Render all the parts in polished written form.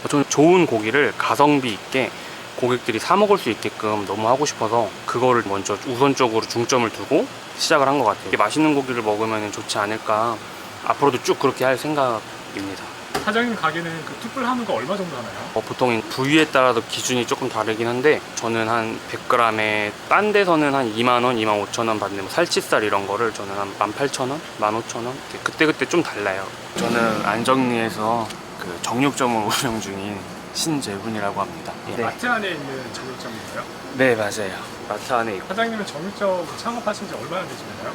저는 좋은 고기를 가성비 있게 고객들이 사 먹을 수 있게끔 너무 하고 싶어서 그거를 먼저 우선적으로 중점을 두고 시작을 한 것 같아요. 맛있는 고기를 먹으면 좋지 않을까, 앞으로도 쭉 그렇게 할 생각입니다. 사장님 가게는 그 툭불 거 얼마 정도 하나요? 보통 부위에 따라서 기준이 조금 다르긴 한데, 저는 한 100g에 딴 데서는 한 2만원, 25,000원 받는데, 뭐 살치살 이런 거를 저는 한 18,000원, 15,000원 그때그때 좀 달라요. 저는 안정리에서 그 정육점을 운영 중인 신재훈이라고 합니다. 네. 마트 안에 있는 정육점인가요? 네, 맞아요. 마트 안에 있고, 사장님은 정육점 창업하신 지 얼마나 되시나요?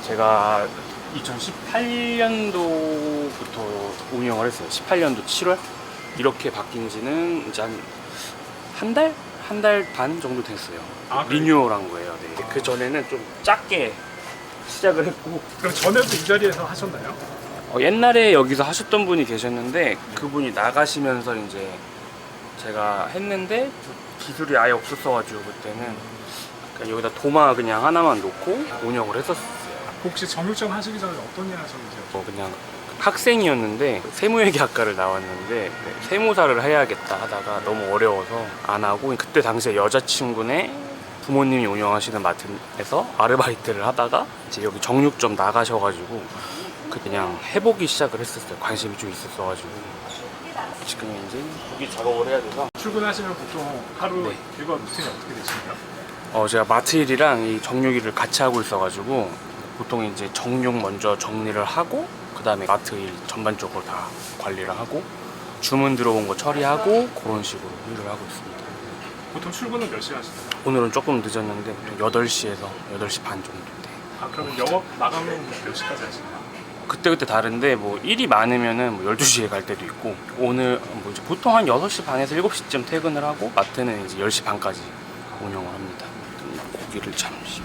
제가 2018년도부터 운영을 했어요. 18년도 7월? 이렇게 바뀐 지는 이제 한 달? 한 달 반 정도 됐어요. 리뉴얼 한 거예요. 네. 그 전에는 좀 작게 시작을 했고. 그럼 전에도 이 자리에서 하셨나요? 옛날에 여기서 하셨던 분이 계셨는데, 그분이 나가시면서 이제 제가 했는데 기술이 아예 없었어가지고 그때는 그냥 여기다 도마 그냥 하나만 놓고 운영을 했었어요. 혹시 정육점 하시기 전에 어떤 일 하셨는지요? 그냥 학생이었는데 세무회계학과를 나왔는데, 네, 세무사를 해야겠다 하다가 너무 어려워서 안 하고, 그때 당시에 여자친구네 부모님이 운영하시는 마트에서 아르바이트를 하다가 이제 여기 정육점 나가셔가지고 그냥 해보기 시작을 했었어요. 관심이 좀 있었어가지고. 지금 이제 고기 작업을 해야 돼서. 출근하시면 보통 하루 네. 일과 루틴이 어떻게 되시나요? 제가 마트 일이랑 이 정육 일을 같이 하고 있어가지고 보통 이제 정육 먼저 정리를 하고, 그 다음에 마트 일 전반적으로 다 관리를 하고, 주문 들어온 거 처리하고, 그런 식으로 일을 하고 있습니다. 보통 출근은 몇 시에 하시나요? 오늘은 조금 늦었는데 보통 8시에서 8시 반 정도 돼. 그러면 영업 마감은 몇 시까지 하시나요? 그때그때 다른데, 뭐 일이 많으면은 뭐 12시에 갈 때도 있고, 오늘 뭐 이제 보통 한 6시 반에서 7시쯤 퇴근을 하고, 마트는 이제 10시 반까지 운영을 합니다. 고기를 잠시.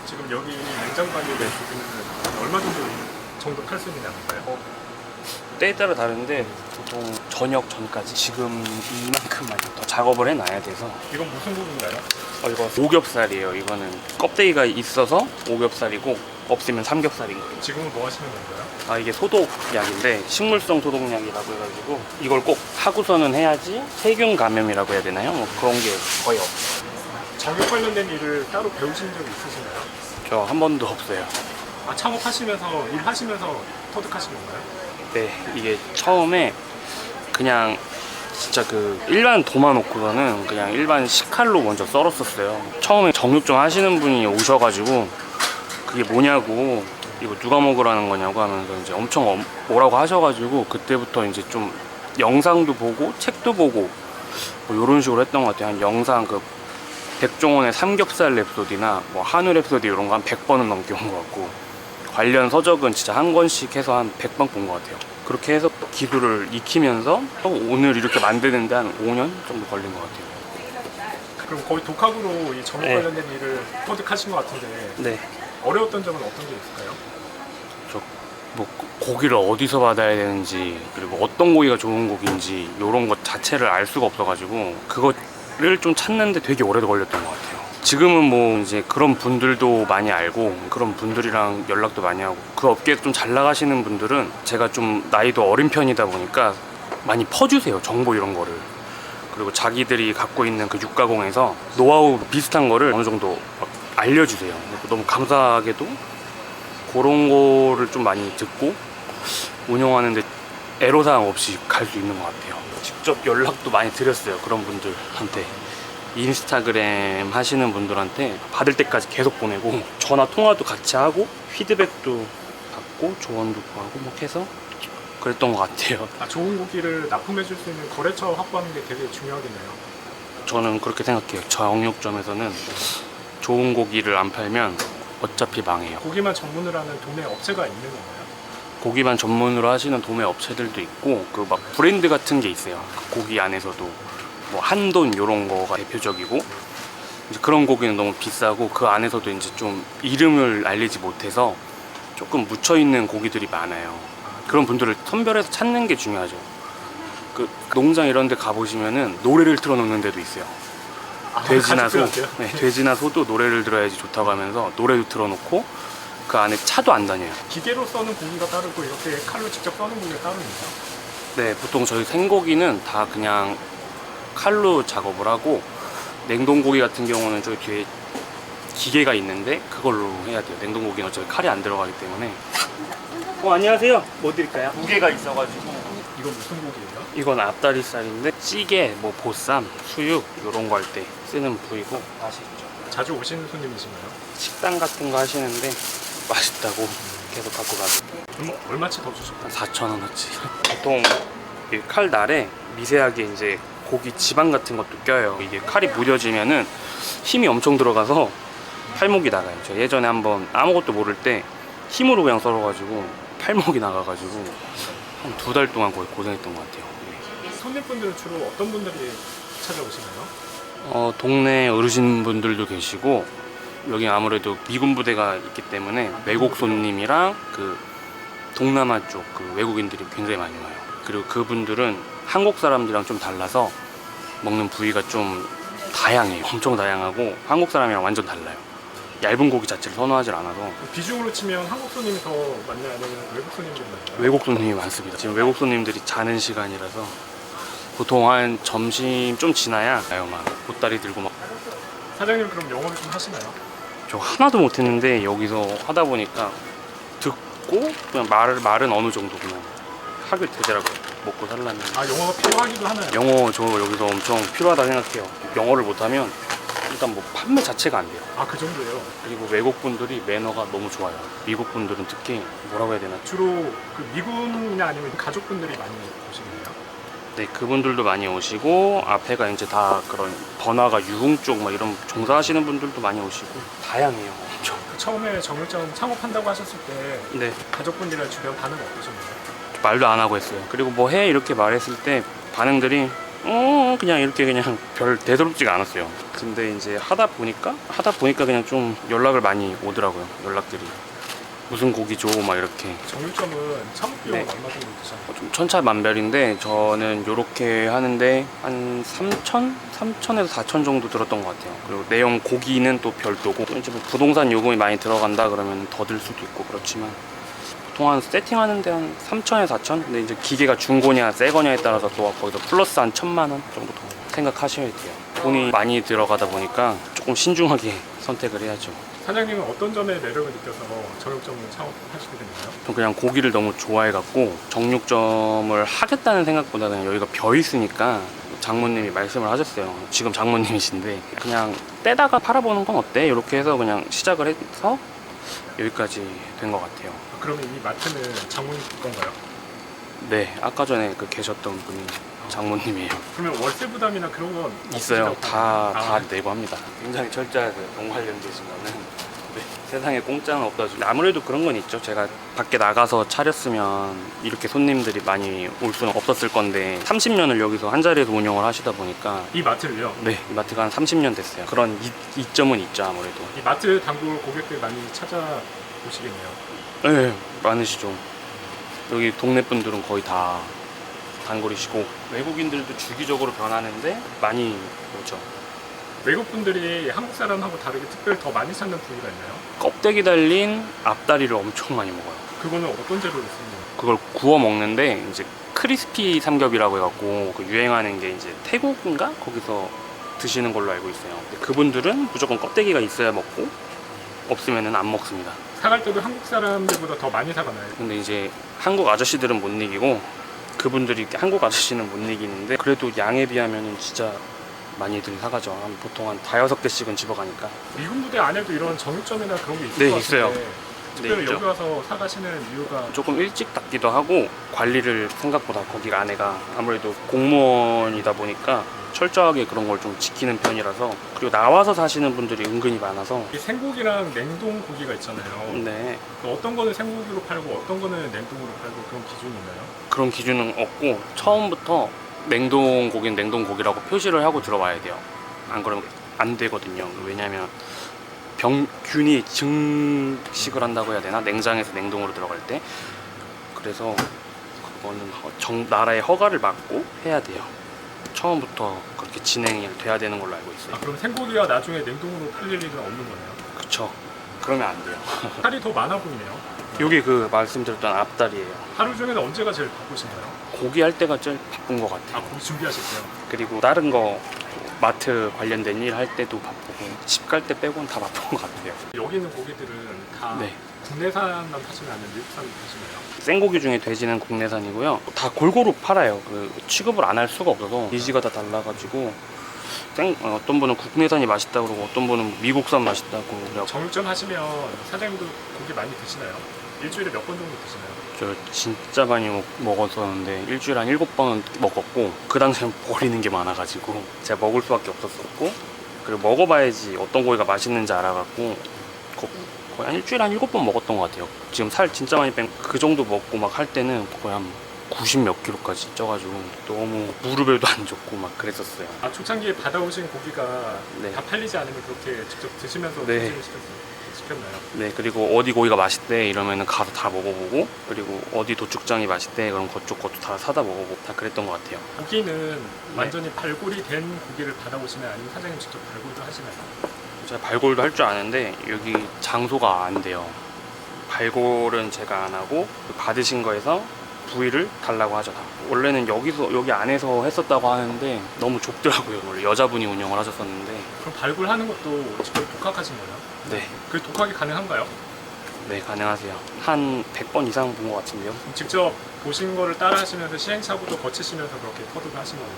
지금 여기 냉장 관리를 보시면 얼마 정도 팔 수 있는 양인가요? 때에 따라 다른데 보통 저녁 전까지, 지금 이만큼만 더 작업을 해놔야 돼서. 이건 무슨 고기인가요? 이거 오겹살이에요. 이거는 껍데기가 있어서 오겹살이고, 없으면 삼겹살인 거예요. 지금은 뭐 하시는 건가요? 이게 소독약인데, 식물성 소독약이라고 해가지고 이걸 꼭 하고서는 해야지 세균 감염이라고 해야 되나요? 뭐 그런 게 거의 없어요. 정육 관련된 일을 따로 배우신 적이 있으신가요? 저 한 번도 없어요. 창업하시면서 일하시면서 터득하신 건가요? 네, 이게 처음에 그냥 진짜 그 일반 도마 놓고서는 그냥 일반 식칼로 먼저 썰었었어요. 처음에 정육점 하시는 분이 오셔가지고 그게 뭐냐고, 이거 누가 먹으라는 거냐고 하면서 이제 엄청 뭐라고 하셔가지고, 그때부터 이제 좀 영상도 보고 책도 보고 뭐 이런 식으로 했던 것 같아요. 한 영상 백종원의 삼겹살 랩소디나 뭐 한우 랩소디 이런 거 한 100번은 넘게 본 것 같고, 관련 서적은 진짜 한 권씩 해서 한 100번 본 것 같아요. 그렇게 해서 기술을 익히면서 오늘 이렇게 만드는데 한 5년 정도 걸린 것 같아요. 그럼 거의 독학으로 이 정육 네. 관련된 일을 터득하신 것 같은데 네. 어려웠던 점은 어떤 게 있을까요? 뭐 고기를 어디서 받아야 되는지, 그리고 어떤 고기가 좋은 고기인지 이런 것 자체를 알 수가 없어가지고 그거를 좀 찾는데 되게 오래 걸렸던 것 같아요. 지금은 뭐 이제 그런 분들도 많이 알고, 그런 분들이랑 연락도 많이 하고, 그 업계에 좀 잘 나가시는 분들은 제가 좀 나이도 어린 편이다 보니까 많이 퍼주세요, 정보 이런 거를. 그리고 자기들이 갖고 있는 그 육가공에서 노하우 비슷한 거를 어느 정도 막 알려주세요. 너무 감사하게도 그런 거를 좀 많이 듣고 운영하는데 애로사항 없이 갈 수 있는 것 같아요. 직접 연락도 많이 드렸어요, 그런 분들한테. 인스타그램 하시는 분들한테 받을 때까지 계속 보내고, 전화 통화도 같이 하고, 피드백도 받고, 조언도 구하고 뭐 해서 그랬던 것 같아요. 좋은 고기를 납품해 줄 수 있는 거래처 확보하는 게 되게 중요하겠네요. 저는 그렇게 생각해요. 정육점에서는 좋은 고기를 안 팔면 어차피 망해요. 고기만 전문으로 하는 도매 업체가 있는 건가요? 고기만 전문으로 하시는 도매 업체들도 있고, 그 막 브랜드 같은 게 있어요. 그 고기 안에서도 뭐 한돈 이런 거가 대표적이고, 이제 그런 고기는 너무 비싸고, 그 안에서도 이제 좀 이름을 알리지 못해서 조금 묻혀 있는 고기들이 많아요. 그런 분들을 선별해서 찾는 게 중요하죠. 그 농장 이런 데 가보시면은 노래를 틀어놓는 데도 있어요. 돼지나 소, 가족들한테요? 네, 돼지나 소도 노래를 들어야지 좋다고 하면서 노래도 틀어놓고, 그 안에 차도 안 다녀요. 기계로 써는 고기가 따르고 이렇게 칼로 직접 써는 고기가 따로 있나요? 네, 보통 저희 생고기는 다 그냥 칼로 작업을 하고 냉동고기 같은 경우는 저희 뒤에 기계가 있는데 그걸로 해야 돼요. 냉동고기는 어차피 칼이 안 들어가기 때문에. 안녕하세요. 뭐 드릴까요? 무게가 있어가지고. 이건 무슨 고기예요? 이건 앞다리살인데 찌개, 뭐 보쌈, 수육 이런 거 할 때 쓰는 부위고 맛있죠. 자주 오시는 손님이신가요? 식당 같은 거 하시는데 맛있다고 계속 갖고 가죠. 그럼 얼마치 더 주실까요? 한 4,000원어치. 보통 이 칼날에 미세하게 이제 고기 지방 같은 것도 껴요. 이게 칼이 무뎌지면은 힘이 엄청 들어가서 팔목이 나가요. 저 예전에 한번 아무것도 모를 때 힘으로 그냥 썰어가지고 팔목이 나가가지고 한 2달 동안 거의 고생했던 것 같아요. 손님분들은 주로 어떤 분들이 찾아오시나요? 동네 어르신분들도 계시고 여기 아무래도 미군 부대가 있기 때문에 외국 손님이랑 그 동남아 쪽 그 외국인들이 굉장히 많이 와요. 그리고 그분들은 한국 사람들이랑 좀 달라서 먹는 부위가 좀 다양해요. 엄청 다양하고 한국 사람이랑 완전 달라요. 얇은 고기 자체를 선호하지 않아서. 비중으로 치면 한국 손님이 더 많나요? 아니면 외국 손님들이 많나요? 외국 손님이 많습니다. 지금 외국 손님들이 자는 시간이라서 보통 한 점심 좀 지나야 가요. 막 보따리 들고 막. 사장님 그럼 영어를 좀 하시나요? 저 하나도 못했는데 여기서 하다 보니까 듣고 그냥 말은 어느 정도 그냥 하게 되더라고요. 먹고 살려면. 아 영어가 필요하기도 하나요? 영어 저 여기서 엄청 필요하다 생각해요. 영어를 못하면 일단 뭐 판매 자체가 안 돼요. 아 그 정도예요? 그리고 외국 분들이 매너가 너무 좋아요. 미국 분들은 특히 뭐라고 해야 되나? 주로 그 미군이나 아니면 가족분들이 많이 오시나요? 네, 그분들도 많이 오시고 앞에가 이제 다 그런 번화가 유흥 쪽 막 이런 종사하시는 분들도 많이 오시고 다양해요. 엄청. 그 처음에 정육점 창업한다고 하셨을 때 네, 가족분들이랑 주변 반응 어떠셨나요? 말도 안 하고 했어요. 그리고 뭐 해 이렇게 말했을 때 반응들이 그냥 이렇게 그냥 별 대수롭지가 않았어요. 근데 이제 하다 보니까 그냥 좀 연락을 많이 오더라고요. 연락들이 무슨 고기 줘 막 이렇게. 정육점은 창업 비용은 네. 얼마 정도 드셨나요? 좀 천차만별인데 저는 요렇게 하는데 한 3천에서 4천 정도 들었던 것 같아요. 그리고 내용 고기는 또 별도고 이제 뭐 부동산 요금이 많이 들어간다 그러면 더 들 수도 있고 그렇지만 보통 한 세팅하는데 한 3천에서 4천? 근데 이제 기계가 중고냐 새 거냐에 따라서 또 거기서 플러스 한 1,000만 원 정도 더 생각하셔야 돼요. 돈이 많이 들어가다 보니까 조금 신중하게 선택을 해야죠. 사장님은 어떤 점에 매력을 느껴서 정육점을 창업하시게 됐나요? 전 그냥 고기를 너무 좋아해갖고 정육점을 하겠다는 생각보다 그냥 여기가 벼 있으니까 장모님이 말씀을 하셨어요. 지금 장모님이신데 그냥 떼다가 팔아보는 건 어때? 이렇게 해서 그냥 시작을 해서 여기까지 된 것 같아요. 그러면 이 마트는 장모님 건가요? 네, 아까 전에 그 계셨던 분이 장모님이에요. 그러면 월세 부담이나 그런 건 있어요. 없으시다고 다 하나요? 내고 합니다. 굉장히 철저하게 농 관련되신 거는 네, 세상에 공짜는 없다. 아무래도 그런 건 있죠. 제가 밖에 나가서 차렸으면 이렇게 손님들이 많이 올 수는 없었을 건데 30년을 여기서 한 자리에서 운영을 하시다 보니까 이 마트를요? 네, 이 마트가 한 30년 됐어요. 그런 이점은 있죠, 아무래도. 이 마트 단골 고객들 많이 찾아오시겠네요. 네, 많으시죠. 여기 동네 분들은 거의 다 단골이시고 외국인들도 주기적으로 변하는데 많이 오죠. 외국 분들이 한국 사람하고 다르게 특별히 더 많이 찾는 부위가 있나요? 껍데기 달린 앞다리를 엄청 많이 먹어요. 그거는 어떤 재료를 쓰나요? 그걸 구워 먹는데 이제 크리스피 삼겹이라고 해갖고 그 유행하는 게 이제 태국인가 거기서 드시는 걸로 알고 있어요. 근데 그분들은 무조건 껍데기가 있어야 먹고 없으면은 안 먹습니다. 사갈 때도 한국 사람들보다 더 많이 사가나요? 근데 이제 한국 아저씨들은 못 이기고 그분들이 한국 아저씨는 못 이기는데 그래도 양에 비하면은 진짜 많이들 사가죠. 보통 한 5-6개씩은 집어가니까. 미군 부대 안에도 이런 정육점이나 그런 게 있을 네, 것 있어요. 같은데 특별히 있죠. 여기 와서 사가시는 이유가 조금 일찍 닫기도 하고 관리를 생각보다 거기 안에가 아무래도 공무원이다 보니까 철저하게 그런 걸 좀 지키는 편이라서 그리고 나와서 사시는 분들이 은근히 많아서 이 생고기랑 냉동 고기가 있잖아요. 네, 어떤 거는 생고기로 팔고 어떤 거는 냉동으로 팔고 그런 기준이 있나요? 그런 기준은 없고 처음부터 냉동 고기는 냉동 고기라고 표시를 하고 들어와야 돼요. 안 그러면 안 되거든요. 왜냐하면 병균이 증식을 한다고 해야 되나? 냉장에서 냉동으로 들어갈 때. 그래서 그거는 나라의 허가를 받고 해야 돼요. 처음부터 그렇게 진행이 돼야 되는 걸로 알고 있어요. 아, 그럼 생고기가 나중에 냉동으로 팔릴 일은 없는 거네요? 그쵸. 그러면 안 돼요. 살이 더 많아 보이네요. 여기 그 말씀드렸던 앞다리예요. 하루 중에는 언제가 제일 바쁘신가요? 고기 할 때가 제일 바쁜 것 같아요. 아, 고기 준비하실 때요? 그리고 다른 거 마트 관련된 일 할 때도 바쁘고 집 갈 때 빼고는 다 바쁜 것 같아요. 여기 있는 고기들은 다 네. 국내산만 파시면 아니면 미국산 파시나요? 생고기 중에 돼지는 국내산이고요. 다 골고루 팔아요. 그 취급을 안 할 수가 없어서 니즈가 다 달라가지고 어떤 분은 국내산이 맛있다고 그러고 어떤 분은 미국산 맛있다고 그래요. 정육점 하시면 사장님도 고기 많이 드시나요? 일주일에 몇 번 정도 드시나요? 저 진짜 많이 먹었었는데 일주일에 한 7번은 먹었고 그 당시엔 버리는 게 많아가지고 제가 먹을 수밖에 없었었고 그리고 먹어봐야지 어떤 고기가 맛있는지 알아갖고 거의 한 일주일에 한 7번 먹었던 것 같아요. 지금 살 진짜 많이 뺀 그 정도 먹고 막 할 때는 거의 한 90 몇 킬로까지 쪄가지고 너무 무릎에도 안 좋고 막 그랬었어요. 아, 초창기에 받아오신 고기가 네. 다 팔리지 않으면 그렇게 직접 드시면서 네. 소진을 시켰나요? 네, 그리고 어디 고기가 맛있대 이러면은 가서 다 먹어보고 그리고 어디 도축장이 맛있대 그럼 그쪽 것도 다 사다 먹어보고 다 그랬던 것 같아요. 고기는 완전히 발골이 된 고기를 받아오시나요? 아니면 사장님 직접 발골도 하시나요? 제가 발골도 할 줄 아는데 여기 장소가 안 돼요. 발골은 제가 안 하고 받으신 거에서 부위를 달라고 하죠. 다. 원래는 여기 안에서 했었다고 하는데 너무 좁더라고요. 원래 여자분이 운영을 하셨었는데. 그럼 발골하는 것도 직접 독학하신 거예요? 네, 그 독학이 가능한가요? 네 가능하세요. 한 100번 이상 본 것 같은데요. 그럼 직접 보신 거를 따라 하시면서 시행착오도 거치시면서 그렇게 터득을 하신 거예요?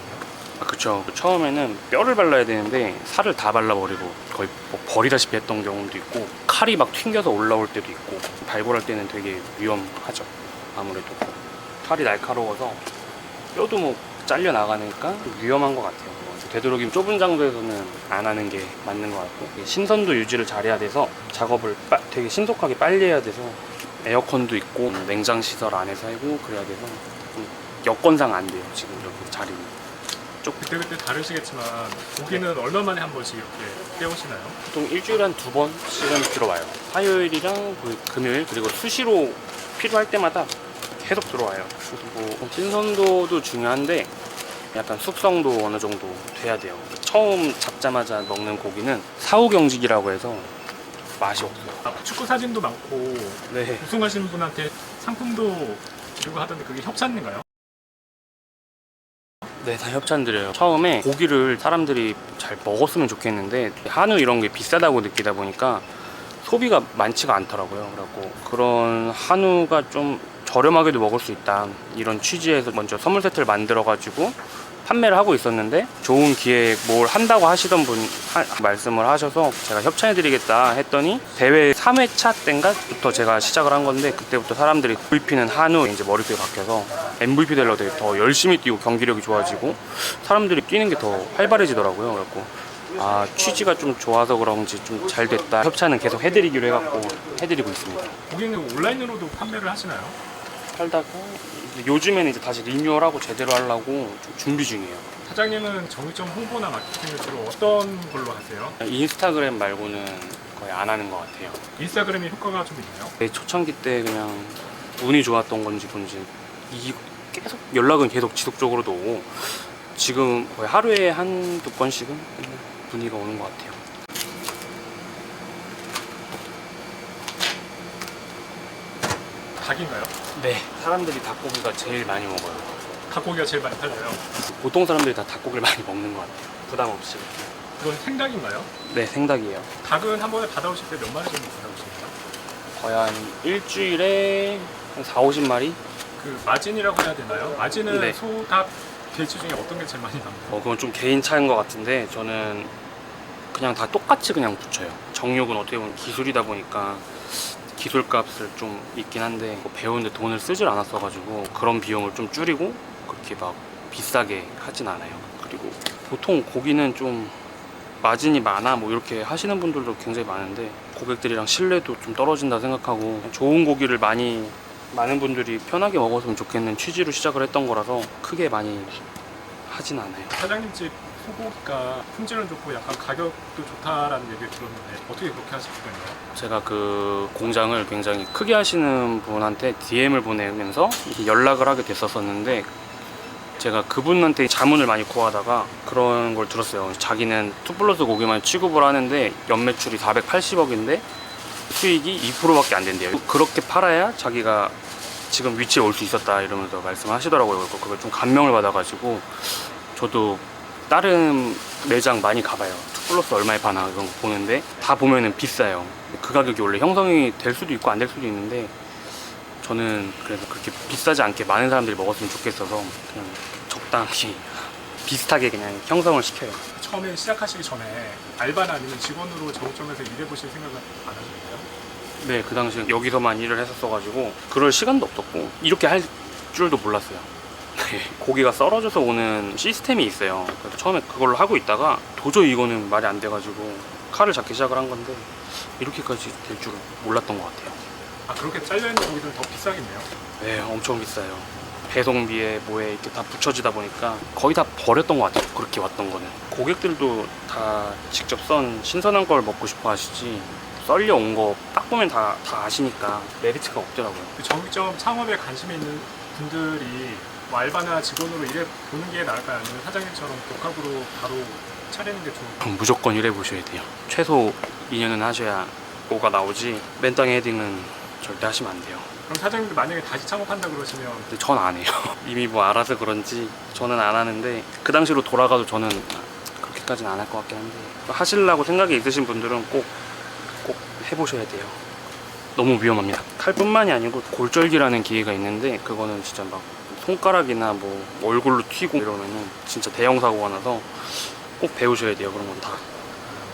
아, 그쵸. 처음에는 뼈를 발라야 되는데 살을 다 발라버리고 거의 뭐 버리다시피 했던 경우도 있고 칼이 막 튕겨서 올라올 때도 있고 발골할 때는 되게 위험하죠. 아무래도 칼이 날카로워서 뼈도 뭐 잘려 나가니까 좀 위험한 것 같아요. 되도록이면 좁은 장소에서는 안 하는 게 맞는 것 같고 신선도 유지를 잘해야 돼서 작업을 되게 신속하게 빨리 해야 돼서 에어컨도 있고 냉장 시설 안에서 하고 그래야 돼서 좀 여건상 안 돼요. 지금 이렇게 자리는. 그때그때 다르시겠지만 고기는 얼마 만에 한 번씩 이렇게 떼오시나요? 보통 일주일에 한 2번씩은 들어와요. 화요일이랑 금요일 그리고 수시로 필요할 때마다 계속 들어와요. 그리고 신선도도 중요한데 약간 숙성도 어느 정도 돼야 돼요. 처음 잡자마자 먹는 고기는 사후경직이라고 해서 맛이 없어요. 아, 축구 사진도 많고 네. 우승하신 분한테 상품도 주고 하던데 그게 협찬인가요? 네, 다 협찬 드려요. 처음에 고기를 사람들이 잘 먹었으면 좋겠는데 한우 이런 게 비싸다고 느끼다 보니까 소비가 많지가 않더라고요. 그래갖고 그런 한우가 좀 저렴하게도 먹을 수 있다 이런 취지에서 먼저 선물 세트를 만들어 가지고 판매를 하고 있었는데 좋은 기회에 뭘 한다고 하시던 분 말씀을 하셔서 제가 협찬해 드리겠다 했더니 대회 3회차 때인가부터 제가 시작을 한 건데 그때부터 사람들이 MVP는 한우 이제 머릿속에 박혀서 MVP 되려고 되게 더 열심히 뛰고 경기력이 좋아지고 사람들이 뛰는 게 더 활발해지더라고요. 그래갖고 아 취지가 좀 좋아서 그런지 좀 잘 됐다. 협찬은 계속 해드리기로 해갖고 해드리고 있습니다. 고기는 온라인으로도 판매를 하시나요? 팔다가 요즘에는 이제 다시 리뉴얼하고 제대로 하려고 좀 준비 중이에요. 사장님은 정육점 홍보나 마케팅을 주로 어떤 걸로 하세요? 인스타그램 말고는 거의 안 하는 것 같아요. 인스타그램이 효과가 좀 있나요? 내 초창기 때 그냥 운이 좋았던 건지 뭔지 계속 연락은 계속 지속적으로도 오고 지금 거의 하루에 한두 건씩은 문의가 오는 것 같아요. 닭인가요? 네. 사람들이 닭고기가 제일 많이 먹어요. 닭고기가 제일 많이 팔려요. 보통 사람들이 다 닭고기를 많이 먹는 것 같아요. 부담 없이. 그건 생닭인가요? 네, 생닭이에요. 닭은 한 번에 받아오실 때 몇 마리 정도 받아오시나요? 거의 한 일주일에 한 4, 50마리? 그 마진이라고 해야 되나요? 마진은 네. 소, 닭, 돼지 중에 어떤 게 제일 많이 남나요? 그건 좀 개인 차이인 것 같은데 저는 그냥 다 똑같이 그냥 붙여요. 정육은 어떻게 보면 기술이다 보니까 기술값을 좀 있긴 한데 배우는데 돈을 쓰질 않았어가지고 그런 비용을 좀 줄이고 그렇게 막 비싸게 하진 않아요. 그리고 보통 고기는 좀 마진이 많아 뭐 이렇게 하시는 분들도 굉장히 많은데 고객들이랑 신뢰도 좀 떨어진다 생각하고 좋은 고기를 많은 분들이 편하게 먹었으면 좋겠는 취지로 시작을 했던 거라서 크게 많이 하진 않아요. 사장님 집 소고기가 품질은 좋고 약간 가격도 좋다라는 얘기를 들었는데 어떻게 그렇게 하실 수가 있나요? 제가 그 공장을 굉장히 크게 하시는 분한테 DM을 보내면서 연락을 하게 됐었는데 제가 그분한테 자문을 많이 구하다가 그런 걸 들었어요. 자기는 투플러스 고기만 취급을 하는데 연매출이 480억인데 수익이 2%밖에 안 된대요. 그렇게 팔아야 자기가 지금 위치에 올 수 있었다 이러면서 말씀하시더라고요. 그래서 그걸 좀 감명을 받아가지고 저도 다른 매장 많이 가봐요. 2플러스 얼마에 파나 이런 거 보는데 다 보면은 비싸요. 그 가격이 원래 형성이 될 수도 있고 안 될 수도 있는데 저는 그래서 그렇게 비싸지 않게 많은 사람들이 먹었으면 좋겠어서 그냥 적당히 비슷하게 그냥 형성을 시켜요. 처음에 시작하시기 전에 알바나 아니면 직원으로 정육점에서 일해보실 생각은 안 하셨나요? 네, 그 당시에 여기서만 일을 했었어가지고 그럴 시간도 없었고 이렇게 할 줄도 몰랐어요. 네, 고기가 썰어져서 오는 시스템이 있어요. 그래서 처음에 그걸로 하고 있다가 도저히 이거는 말이 안 돼가지고 칼을 잡기 시작을 한 건데 이렇게까지 될 줄은 몰랐던 것 같아요. 아, 그렇게 잘려있는 고기들은 더 비싸겠네요. 네, 엄청 비싸요. 배송비에 뭐에 이렇게 다 붙여지다 보니까 거의 다 버렸던 것 같아요. 그렇게 왔던 거는. 고객들도 다 직접 썬 신선한 걸 먹고 싶어 하시지 썰려 온 거 딱 보면 다 아시니까 메리트가 없더라고요. 그 정육점 창업에 관심이 있는 분들이 뭐 알바나 직원으로 일해보는 게 나을까요? 아니면 사장님처럼 독학으로 바로 차리는 게 좋을까요? 무조건 일해 보셔야 돼요. 최소 2년은 하셔야 뭐가 나오지 맨땅에 헤딩은 절대 하시면 안 돼요. 그럼 사장님들 만약에 다시 창업한다 그러시면 근데 전 안 해요. 이미 뭐 알아서 그런지 저는 안 하는데 그 당시로 돌아가도 저는 그렇게까지는 안 할 것 같긴 한데 하시려고 생각이 있으신 분들은 꼭 해보셔야 돼요. 너무 위험합니다. 칼뿐만이 아니고 골절기라는 기계가 있는데 그거는 진짜 막 손가락이나 뭐 얼굴로 튀고 이러면은 진짜 대형 사고가 나서 꼭 배우셔야 돼요. 그런 건 다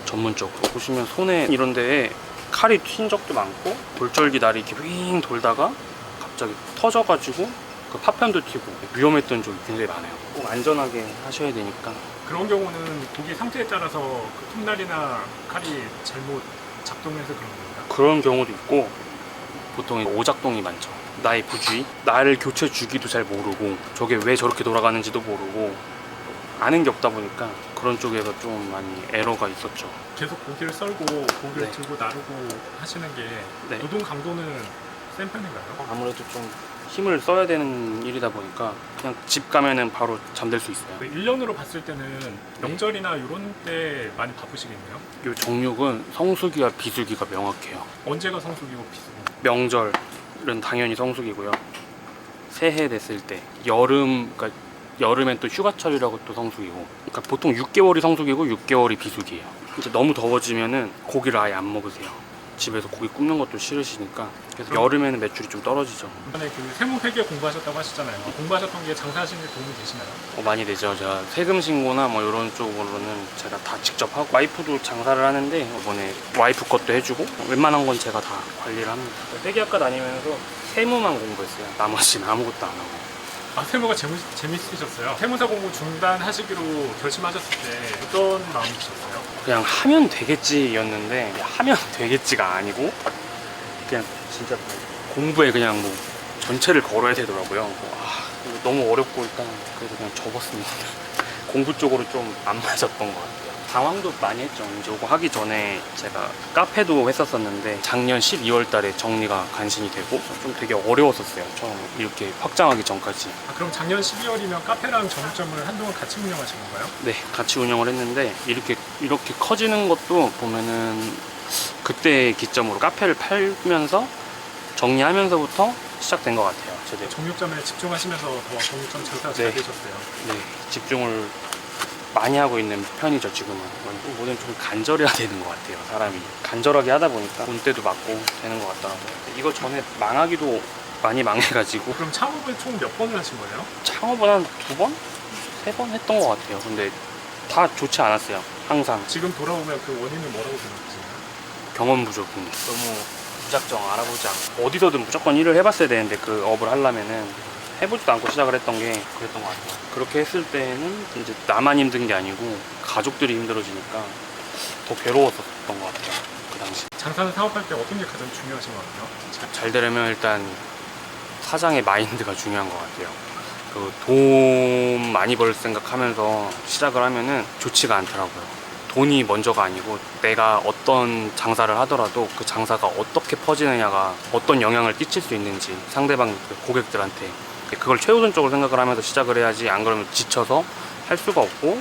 전문적으로. 보시면 손에 이런 데에 칼이 튄 적도 많고 골절기 날이 이렇게 윙 돌다가 갑자기 터져가지고 그 파편도 튀고 위험했던 적이 굉장히 많아요. 꼭 안전하게 하셔야 되니까. 그런 경우는 고기 상태에 따라서 그 톱날이나 칼이 잘못 작동해서 그런 겁니다. 그런 경우도 있고 보통 오작동이 많죠. 나의 부주의, 나를 교체 주기도 잘 모르고 저게 왜 저렇게 돌아가는지도 모르고 아는 게 없다 보니까 그런 쪽에서 좀 많이 에러가 있었죠. 계속 고기를 썰고 고기를 네. 들고 나르고 하시는 게 네. 노동 강도는 센 편인가요? 아무래도 좀 힘을 써야 되는 일이다 보니까 그냥 집 가면은 바로 잠들 수 있어요. 1년으로 봤을 때는 명절이나 이런 때 많이 바쁘시겠네요. 이 정육은 성수기와 비수기가 명확해요. 언제가 성수기고 비수기? 명절은 당연히 성수기고요. 새해 됐을 때 그러니까 여름엔 또 휴가철이라고 또 성수기고. 그러니까 보통 6개월이 성수기고 6개월이 비수기예요. 이제 너무 더워지면은 고기를 아예 안 먹으세요. 집에서 고기 굽는 것도 싫으시니까. 그래서 여름에는 매출이 좀 떨어지죠. 이번에 그 세무회계 공부하셨다고 하셨잖아요. 공부하셨던 게 장사하시는 데 도움이 되시나요? 많이 되죠. 제가 세금 신고나 뭐 이런 쪽으로는 제가 다 직접 하고 와이프도 장사를 하는데 이번에 와이프 것도 해주고 웬만한 건 제가 다 관리를 합니다. 회계학과 다니면서 세무만 공부했어요. 나머지는 아무것도 안 하고. 아, 세무가 재밌으셨어요. 세무사 공부 중단하시기로 결심하셨을 때 어떤 마음이셨어요? 그냥 하면 되겠지였는데 하면 되겠지가 아니고 그냥 진짜 공부에 그냥 뭐 전체를 걸어야 되더라고요. 이거 너무 어렵고 일단 그래서 그냥 접었습니다. 공부 쪽으로 좀 안 맞았던 것 같아요. 당황도 많이 했죠. 이제 이거 하기 전에 제가 카페도 했었었는데 작년 12월 달에 정리가 간신히 되고 좀 되게 어려웠었어요. 처음 이렇게 확장하기 전까지. 아, 그럼 작년 12월이면 카페랑 정육점을 한동안 같이 운영하신 건가요? 네, 같이 운영을 했는데 이렇게 커지는 것도 보면은 그때 기점으로 카페를 팔면서 정리하면서부터 시작된 것 같아요. 제대로. 정육점에 집중하시면서 더 정육점 장사가 네. 잘 되셨어요. 네, 집중을 많이 하고 있는 편이죠. 지금은 뭐든 좀 간절해야 되는 것 같아요. 사람이 간절하게 하다 보니까 본때도 맞고 되는 것 같더라고요. 이거 전에 망하기도 많이 망해가지고 그럼 창업을 총 몇 번을 하신 거예요? 창업은 한 2번? 3번 했던 것 같아요. 근데 다 좋지 않았어요. 항상 지금 돌아보면 그 원인은 뭐라고 생각하시나요? 경험 부족입니다. 너무 무작정 알아보지 않고 어디서든 무조건 일을 해봤어야 되는데 그 업을 하려면은 해보지도 않고 시작을 했던 게 그랬던 것 같아요. 그렇게 했을 때는 이제 나만 힘든 게 아니고 가족들이 힘들어지니까 더 괴로웠었던 것 같아요. 그 당시. 장사는 사업할 때 어떤 게 가장 중요하신 것 같아요? 잘 되려면 일단 사장의 마인드가 중요한 것 같아요. 그 돈 많이 벌 생각하면서 시작을 하면은 좋지가 않더라고요. 돈이 먼저가 아니고 내가 어떤 장사를 하더라도 그 장사가 어떻게 퍼지느냐가 어떤 영향을 끼칠 수 있는지 상대방 고객들한테 그걸 최우선적으로 생각을 하면서 시작을 해야지 안 그러면 지쳐서 할 수가 없고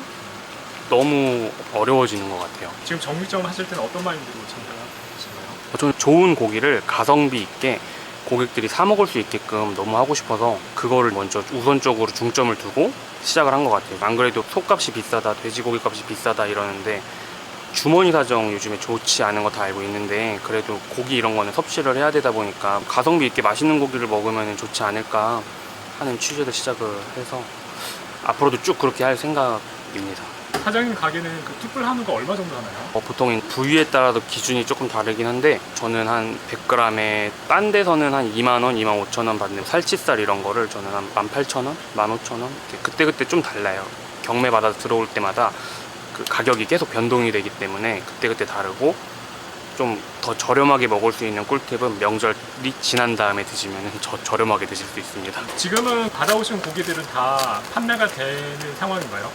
너무 어려워지는 것 같아요. 지금 정육점 하실 때는 어떤 마인드로 장사하시나요? 저는 좋은 고기를 가성비 있게 고객들이 사 먹을 수 있게끔 너무 하고 싶어서 그거를 먼저 우선적으로 중점을 두고 시작을 한 것 같아요. 안 그래도 속값이 비싸다, 돼지고기 값이 비싸다 이러는데 주머니 사정 요즘에 좋지 않은 거 다 알고 있는데 그래도 고기 이런 거는 섭취를 해야 되다 보니까 가성비 있게 맛있는 고기를 먹으면 좋지 않을까 하는 취지로 시작을 해서 앞으로도 쭉 그렇게 할 생각입니다. 사장님 가게는 그 툭불 한우가 얼마 정도 하나요? 보통 부위에 따라서 기준이 조금 다르긴 한데 저는 한 100g에 딴 데서는 한 2만원, 25,000원 받는 살치살 이런 거를 저는 한 18,000원, 15,000원 그때그때 좀 달라요. 경매 받아 들어올 때마다 그 가격이 계속 변동이 되기 때문에 그때그때 다르고 좀 더 저렴하게 먹을 수 있는 꿀팁은 명절이 지난 다음에 드시면 저렴하게 드실 수 있습니다. 지금은 받아오신 고기들은 다 판매가 되는 상황인가요?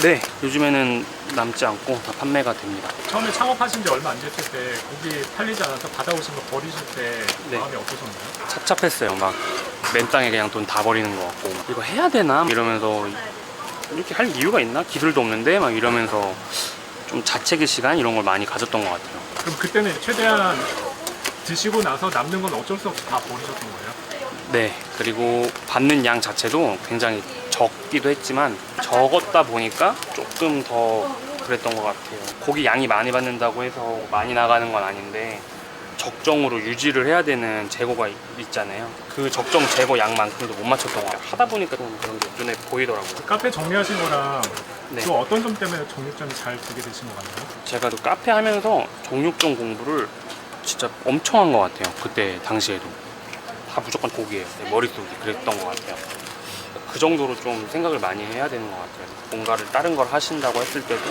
네, 요즘에는 남지 않고 다 판매가 됩니다. 처음에 창업하신 지 얼마 안 됐을 때 고기 팔리지 않아서 받아오신 거 버리실 때 네. 마음이 어떠셨나요? 착잡했어요. 막 맨땅에 그냥 돈 다 버리는 것 같고 이거 해야 되나? 이러면서 이렇게 할 이유가 있나? 기술도 없는데 막 이러면서 좀 자책의 시간 이런 걸 많이 가졌던 것 같아요. 그럼 그때는 최대한 드시고 나서 남는 건 어쩔 수 없이 다 버리셨던 거예요? 네, 그리고 받는 양 자체도 굉장히 적기도 했지만 적었다 보니까 조금 더 그랬던 것 같아요. 고기 양이 많이 받는다고 해서 많이 나가는 건 아닌데 적정으로 유지를 해야 되는 재고가 있잖아요. 그 적정 재고 양만큼도 못 맞췄던 것 같아요. 하다 보니까 좀 그런 게 눈에 보이더라고요. 카페 정리하신 거랑 네. 또 어떤 점 때문에 정육점이 잘 되게 되신 것 같나요? 제가 또 카페 하면서 정육점 공부를 진짜 엄청 한 것 같아요. 그때 당시에도 다 무조건 고기예요. 내 머릿속이 그랬던 것 같아요. 그 정도로 좀 생각을 많이 해야 되는 것 같아요. 뭔가를 다른 걸 하신다고 했을 때도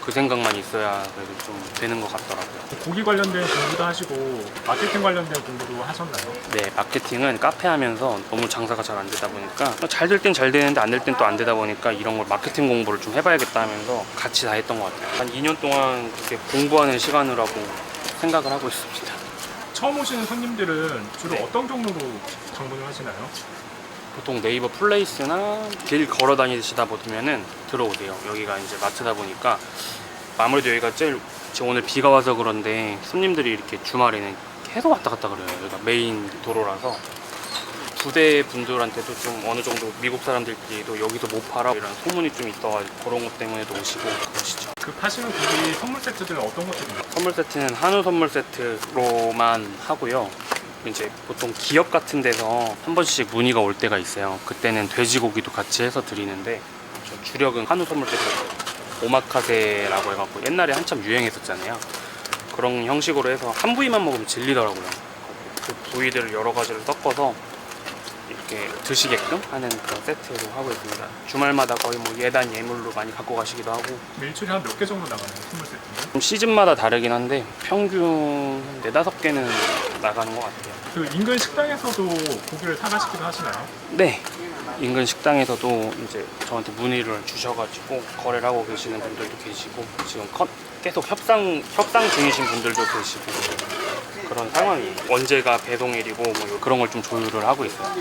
그 생각만 있어야 그래도 좀 되는 것 같더라고요. 고기 관련된 공부도 하시고 마케팅 관련된 공부도 하셨나요? 네, 마케팅은 카페 하면서 너무 장사가 잘 안 되다 보니까 잘 될 땐 잘 되는데 안 될 땐 또 안 되다 보니까 이런 걸 마케팅 공부를 좀 해봐야겠다 하면서 같이 다 했던 것 같아요. 한 2년 동안 그렇게 공부하는 시간이라고 생각을 하고 있습니다. 처음 오시는 손님들은 주로 네. 어떤 경로로 방문을 하시나요? 보통 네이버 플레이스나 길 걸어 다니시다 보면은 들어오세요. 여기가 이제 마트다 보니까 아무래도 여기가 제일 지금 오늘 비가 와서 그런데 손님들이 이렇게 주말에는 계속 왔다 갔다 그래요. 여기가 메인 도로라서 부대 분들한테도 좀 어느 정도 미국 사람들끼리도 여기서 못 팔아 이런 소문이 좀 있어가지고 그런 것 때문에도 오시고 그러시죠. 그 파시는 고기 선물 세트들은 어떤 것들인가요? 선물 세트는 한우 선물 세트로만 하고요. 이제 보통 기업 같은 데서 한 번씩 문의가 올 때가 있어요. 그때는 돼지고기도 같이 해서 드리는데 저 주력은 한우 선물 세트 오마카세라고 해갖고 옛날에 한참 유행했었잖아요. 그런 형식으로 해서 한 부위만 먹으면 질리더라고요. 그 부위들을 여러 가지를 섞어서 이렇게 드시게끔 하는 그런 세트로 하고 있습니다. 주말마다 거의 뭐 예단 예물로 많이 갖고 가시기도 하고 일주일에 한 몇 개 정도 나가나요? 선물 세트는? 좀 시즌마다 다르긴 한데 평균 4-5개는 나가는 것 같아요. 그 인근 식당에서도 고기를 사가시기도 하시나요? 네, 인근 식당에서도 이제 저한테 문의를 주셔가지고 거래를 하고 계시는 분들도 계시고 지금 계속 협상 중이신 분들도 계시고 그런 상황이에요. 언제가 배송일이고 뭐 그런 걸 좀 조율을 하고 있어요.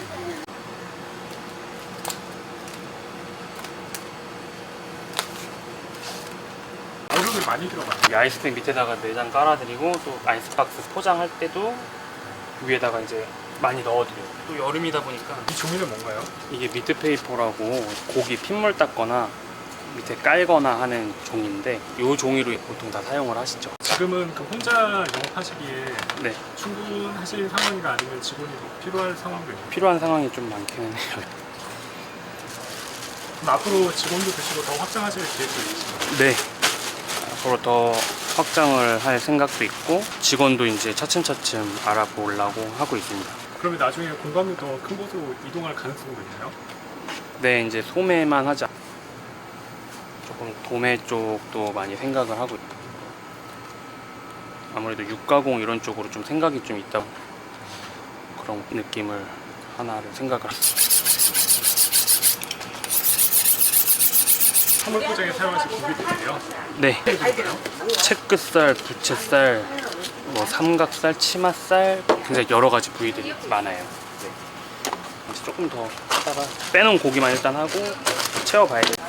노력을 많이 들어가요. 이 아이스팩 밑에다가 내장 깔아드리고 또 아이스박스 포장할 때도 위에다가 이제 많이 넣어드려요. 또 여름이다 보니까 이 종이는 뭔가요? 이게 미트페이퍼라고 고기 핏물 닦거나 밑에 깔거나 하는 종인데 이 종이로 보통 다 사용을 하시죠. 지금은 그 혼자 영업하시기에 네, 충분하신 상황이가 아니면 직원이 더 필요할 상황도 있나요? 필요한 상황이 좀 많기는 해요. 그럼 앞으로 직원도 드시고 더 확장하실 계획도 있으신가요? 네, 앞으로 더 확장을 할 생각도 있고 직원도 이제 차츰차츰 알아보려고 하고 있습니다. 그러면 나중에 공간도 더 큰 곳으로 이동할 가능성도 있나요? 네, 이제 소매만 하자. 조금 도매 쪽도 많이 생각을 하고 있고 아무래도 육가공 이런 쪽으로 좀 생각이 좀 있다 그런 느낌을 하나를 생각을 하고 선물 포장에 사용하실 고기들이에요. 네, 뭔가요? 채끝살, 부채살, 뭐 삼각살, 치맛살 굉장히 여러 가지 부위들이 많아요. 네. 이제 조금 더 하다가 빼놓은 고기만 일단 하고 채워봐야겠다.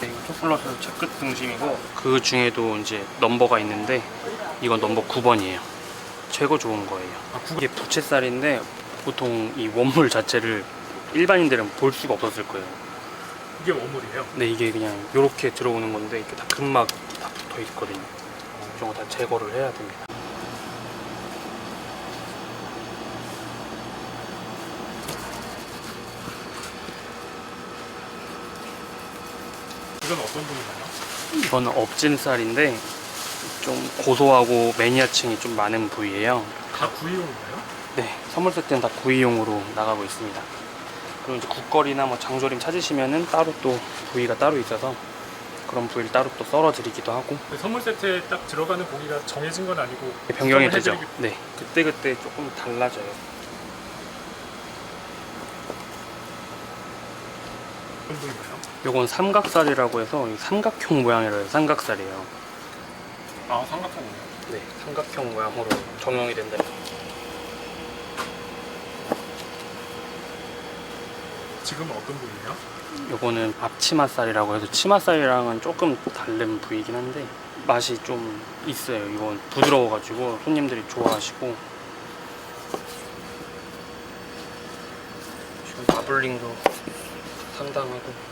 네, 이거 초플러스 채끝 등심이고 그 중에도 이제 넘버가 있는데 이건 넘버 9번이에요. 최고 좋은 거예요. 이게 부채살인데 보통 이 원물 자체를 일반인들은 볼 수가 없었을 거예요. 이게 원물이에요? 네, 이게 그냥 이렇게 들어오는 건데 이렇게 다 근막 다 붙어 있거든요. 이런 거 다 제거를 해야 됩니다. 이건 어떤 부위나요? 이건 업진살인데 좀 고소하고 매니아층이 좀 많은 부위예요. 다 구이용인가요? 네, 선물 세트는 다 구이용으로 나가고 있습니다. 그리고 이제 국거리나 뭐 장조림 찾으시면은 따로 또 부위가 따로 있어서 그런 부위를 따로 또 썰어 드리기도 하고. 선물 세트에 딱 들어가는 고기가 정해진 건 아니고 변경이 수정을 되죠. 해드리기- 네, 그때 조금 달라져요. 어떤 부위인가요? 요건 삼각살이라고 해서 이 삼각형 모양이라 해요. 삼각살이에요. 아, 삼각형이요. 네, 삼각형 모양으로 정형이 된다. 지금은 어떤 부위예요? 요거는 앞치마살이라고 해서 치마살이랑은 조금 다른 부위이긴 한데 맛이 좀 있어요. 이건 부드러워가지고 손님들이 좋아하시고, 지금 마블링도 상당하고.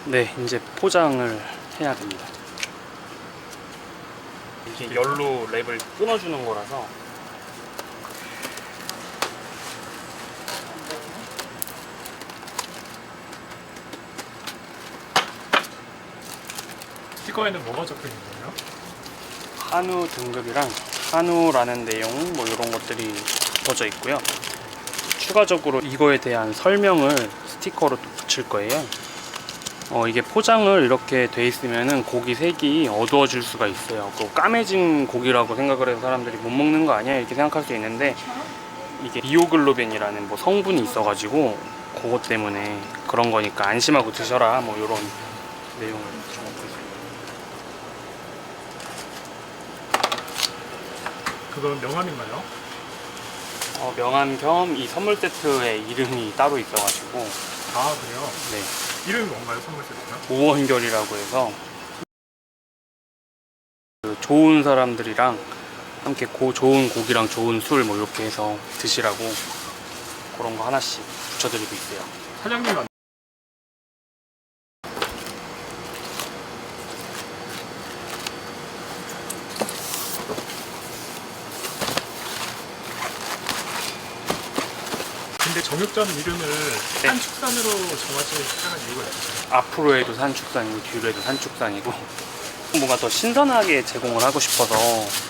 네, 이제 포장을 해야 됩니다. 이게 열로 랩을 끊어주는 거라서. 스티커에는 뭐가 적혀 있는 거예요? 한우 등급이랑 한우라는 내용 뭐 이런 것들이 붙어져 있고요. 추가적으로 이거에 대한 설명을 스티커로 또 붙일 거예요. 이게 포장을 이렇게 돼 있으면은 고기 색이 어두워질 수가 있어요. 또 까매진 고기라고 생각을 해서 사람들이 못 먹는 거 아니야 이렇게 생각할 수 있는데, 이게 미오글로빈이라는 뭐 성분이 있어가지고 그것 때문에 그런 거니까 안심하고 드셔라 뭐 이런 내용을 적고 있습니다. 그건 명함인가요? 명함 겸 이 선물 세트에 이름이 따로 있어가지고. 아, 그래요? 네, 이름이 뭔가요, 선물 세트가? 오원결이라고 해서 그 좋은 사람들이랑 함께 좋은 고기랑 좋은 술 뭐 이렇게 해서 드시라고 그런 거 하나씩 붙여드리고 있어요. 사장님 안... 근데 정육점 이름을 네. 한축산으로 정하시는 특별한 이유가 있으세요? 앞으로 해도 산축산이고 뒤로 해도 산축산이고 뭔가 더 신선하게 제공을 하고 싶어서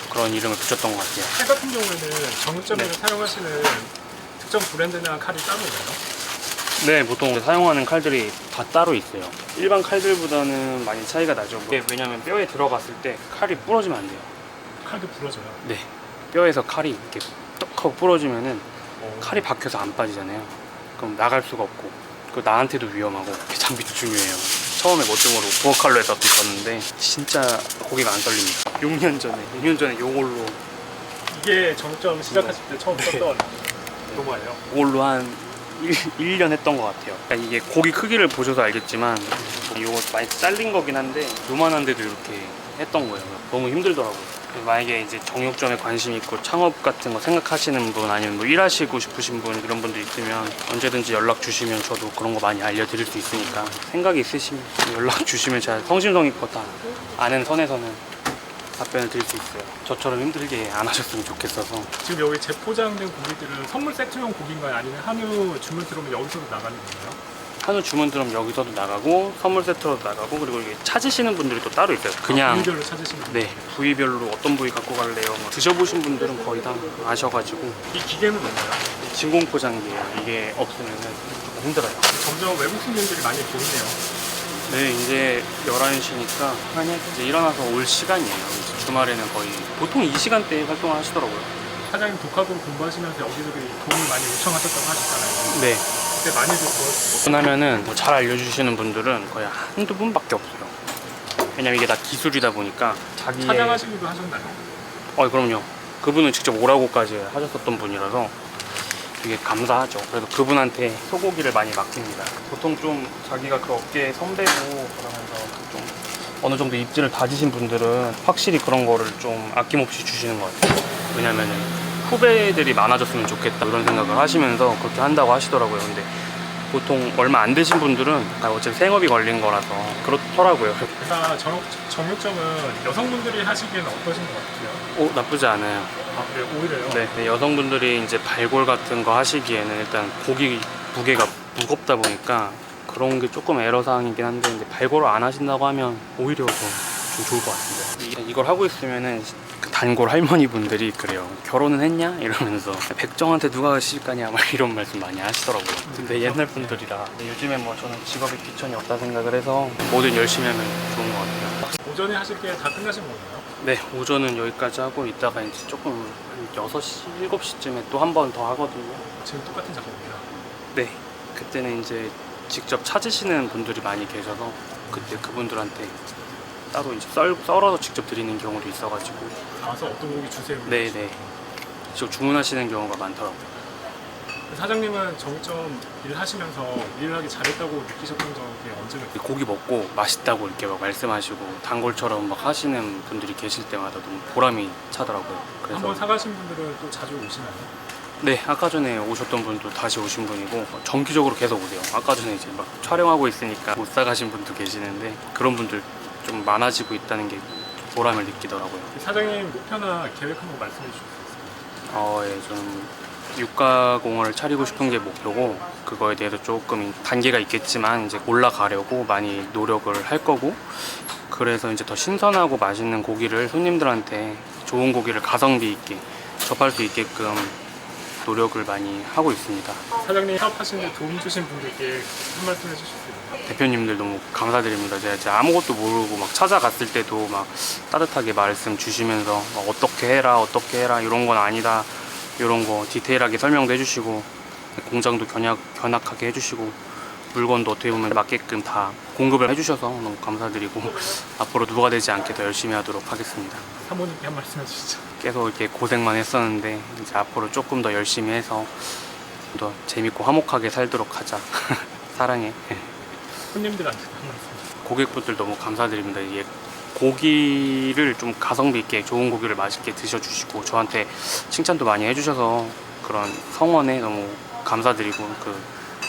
그런 이름을 붙였던 것 같아요. 칼 같은 경우에는 정육점에서 네. 사용하시는 특정 브랜드나 칼이 따로 있나요? 네, 보통 사용하는 칼들이 다 따로 있어요. 일반 칼들보다는 많이 차이가 나죠. 왜냐면 뼈에 들어갔을 때 칼이 부러지면 안 돼요. 칼도 부러져요. 네, 뼈에서 칼이 이렇게 떡 하고 부러지면은 칼이 박혀서 안 빠지잖아요. 그럼 나갈 수가 없고, 그 나한테도 위험하고 이렇게 장비도 중요해요. 처음에 멋등으로 부엌칼로 해서 있었는데 진짜 고기가 안 썰립니다. 6년 전에 요걸로 이게 정육점 시작하실 때 처음 네. 썼던 노마예요. 그걸로 한 1년 했던 것 같아요. 그러니까 이게 고기 크기를 보셔서 알겠지만 이거 많이 잘린 거긴 한데 요만한데도 이렇게 했던 거예요. 너무 힘들더라고요. 만약에 이제 정육점에 관심 있고 창업 같은 거 생각하시는 분, 아니면 뭐 일하시고 싶으신 분, 이런 분들 있으면 언제든지 연락 주시면 저도 그런 거 많이 알려드릴 수 있으니까, 생각이 있으시면 연락 주시면 제가 성심성의껏 다 아는 선에서는 답변을 드릴 수 있어요. 저처럼 힘들게 안 하셨으면 좋겠어서. 지금 여기 재포장된 고기들은 선물 세트용 고기인가요? 아니면 한우 주문 들어오면 여기서도 나가는 건가요? 한우 주문 들으면 여기서도 나가고 선물 세트로도 나가고, 그리고 이게 찾으시는 분들이 또 따로 있어요. 그냥 부위별로 찾으시는 거예요? 네, 부위별로 어떤 부위 갖고 갈래요? 뭐 드셔보신 분들은 거의 다 아셔가지고. 이 기계는 뭔가요? 진공 포장기예요. 이게 없으면 조금 힘들어요. 점점 외국 손님들이 많이 보이네요. 네, 이제 11시니까 이제 일어나서 올 시간이에요. 이제 주말에는 거의 보통 이 시간대에 활동을 하시더라고요. 사장님 독학으로 공부하시면서 여기저기 도움을 많이 요청하셨다고 하셨잖아요. 네, 그때 많이들 도와주고 하면은 뭐 잘 알려주시는 분들은 거의 한두 분밖에 없어요. 왜냐면 이게 다 기술이다 보니까 자기의 찾아가시기도 하셨나요? 그럼요. 그분은 직접 오라고까지 하셨었던 분이라서 되게 감사하죠. 그래서 그분한테 소고기를 많이 맡깁니다. 보통 좀 자기가 그 업계에 선배고 그러면서 좀 어느 정도 입지를 다지신 분들은 확실히 그런 거를 좀 아낌없이 주시는 것 같아요. 왜냐면은 후배들이 많아졌으면 좋겠다 이런 생각을 하시면서 그렇게 한다고 하시더라고요. 근데 보통 얼마 안 되신 분들은 어차피 생업이 걸린 거라서 그렇더라고요. 회사 정육점은 여성분들이 하시기에는 어떠신 것 같아요? 나쁘지 않아요. 아, 그래요? 오히려요? 네, 여성분들이 이제 발골 같은 거 하시기에는 일단 고기 무게가 무겁다 보니까 그런 게 조금 애로사항이긴 한데 근데 발골을 안 하신다고 하면 오히려 더 좀 좋을 것 같습니다. 이걸 하고 있으면은 그 단골 할머니 분들이 그래요. 결혼은 했냐? 이러면서 백정한테 누가 시집가냐? 막 이런 말씀 많이 하시더라고요. 근데 옛날 분들이라 요즘에 뭐 저는 직업에 귀천이 없다 생각을 해서 뭐든 열심히 하면 좋은 것 같아요. 오전에 하실 게 다 끝나신 건가요? 네, 오전은 여기까지 하고 이따가 이제 조금 한 6시, 7시쯤에 또 한 번 더 하거든요. 지금 똑같은 작업이에요. 네, 그때는 이제 직접 찾으시는 분들이 많이 계셔서 그때 그분들한테 따로 이제 썰어서 직접 드리는 경우도 있어가지고 가서 어떤 고기 주세요? 네네 직접 주문하시는 경우가 많더라고요. 사장님은 정육점 일을 하시면서 일을 하기 잘했다고 느끼셨던 적이 언제가 있어요? 고기 먹고 맛있다고 이렇게 막 말씀하시고 단골처럼 막 하시는 분들이 계실 때마다 너무 보람이 차더라고요. 그래서 한번 사가신 분들은 또 자주 오시나요? 네, 아까 전에 오셨던 분도 다시 오신 분이고 정기적으로 계속 오세요. 아까 전에 이제 막 촬영하고 있으니까 못 사가신 분도 계시는데 그런 분들 좀 많아지고 있다는 게 보람을 느끼더라고요. 사장님 목표나 계획 한번 말씀해 주실 수 있을까요? 예, 저는 육가공원을 차리고 싶은 게 목표고 그거에 대해서 조금 단계가 있겠지만 이제 올라가려고 많이 노력을 할 거고 그래서 이제 더 신선하고 맛있는 고기를 손님들한테 좋은 고기를 가성비 있게 접할 수 있게끔 노력을 많이 하고 있습니다. 사장님 사업하시는데 도움 주신 분들께 한 말씀 해주실 수 있나요? 대표님들 너무 감사드립니다. 제가 진짜 아무것도 모르고 막 찾아갔을 때도 막 따뜻하게 말씀 주시면서 막 어떻게 해라 이런 건 아니다 이런 거 디테일하게 설명도 해주시고 공장도 견학하게 해주시고 물건도 어떻게 보면 맞게끔 다 공급을 해주셔서 너무 감사드리고 앞으로 누가 되지 않게 더 열심히 하도록 하겠습니다. 사모님께 한 말씀 해주시죠. 계속 이렇게 고생만 했었는데 이제 앞으로 조금 더 열심히 해서 더 재밌고 화목하게 살도록 하자. 사랑해. 손님들한테도 한 말씀. 고객분들 너무 감사드립니다. 이게 고기를 좀 가성비 있게 좋은 고기를 맛있게 드셔주시고 저한테 칭찬도 많이 해주셔서 그런 성원에 너무 감사드리고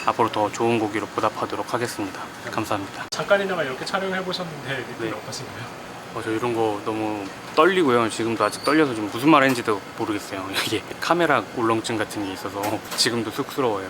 앞으로 더 좋은 고기로 보답하도록 하겠습니다. 감사합니다. 잠깐이나마 이렇게 촬영을 해보셨는데 느낌이 네. 어떠신가요? 저 이런 거 너무 떨리고요. 지금도 아직 떨려서 지금 무슨 말 했는지도 모르겠어요. 이게 카메라 울렁증 같은 게 있어서 지금도 쑥스러워요.